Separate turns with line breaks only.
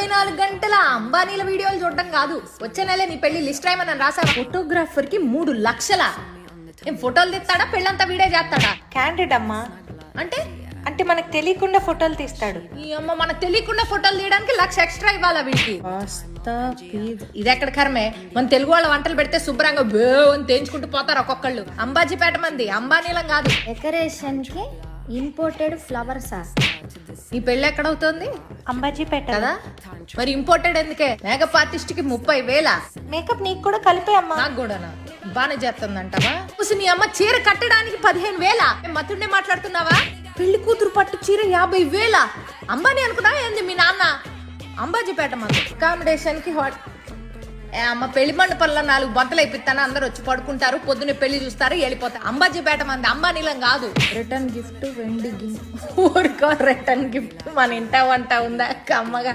24 గంటల అంబానీల వీడియోలు చూడడం కాదు, వచ్చే నెల నీ పెళ్లి లిస్ట్ రాయమని రాసా. ఫోటోగ్రాఫర్ కి 3 లక్షల. ఏం ఫోటోలు తీస్తాడా, పెళ్ళంతా వీడియో చేస్తాడా?
క్యాండిడ్ అమ్మా.
అంటే
అంటే మనకు తెలియకుండా ఫోటోలు తీస్తాడు.
ఈ అమ్మ మనకు తెలియకుండా ఫోటోలు తీయడానికి 1 లక్ష ఎక్స్ట్రా ఇవ్వాలా వీడికి? ఇది ఎక్కడ కర్మే? మన తెలుగు వాళ్ళ వంటలు పెడితే శుభ్రంగా అని తేంచుకుంటూ పోతారు ఒక్కొక్కళ్ళు. అంబాజీపేట మంది, అంబానీలం కాదు.
డెకరేషన్ కి ఇంపోర్టెడ్ ఫ్లవర్సా?
ఈ పెళ్లి ఎక్కడవుతుంది?
అంబాజీపేట
కదా. మరి ఇంపోర్టెడ్ ఎందుకే? మేకప్ ఆర్టిస్ట్ కి 30,000.
మేకప్ నీకు కూడా కలిపే అమ్మా.
నాకు కూడానా? బానే చేస్తుందంటవా? నీ అమ్మ చీర కట్టడానికి 15,000. మతుండే మాట్లాడుతున్నావా? పెళ్లి కూతురు పట్టు చీర 50,000. అంబానీ అనుకున్నా ఏంది మీ నాన్న? అంబాజీపేట మంది. అకామిడేషన్ కి అమ్మ పెళ్లి మండపంలో 4 బంతలు అయిపోతాను, అందరు వచ్చి పడుకుంటారు, పొద్దున్నే పెళ్లి చూస్తారు, వెళ్ళిపోతారు. అంబాజీపేట మంది, అంబానీలం కాదు. రిటర్న్ గిఫ్ట్, వెండి గిఫ్ట్. రిటర్న్ గిఫ్ట్ మన ఇంట వంట ఉందా అమ్మగా?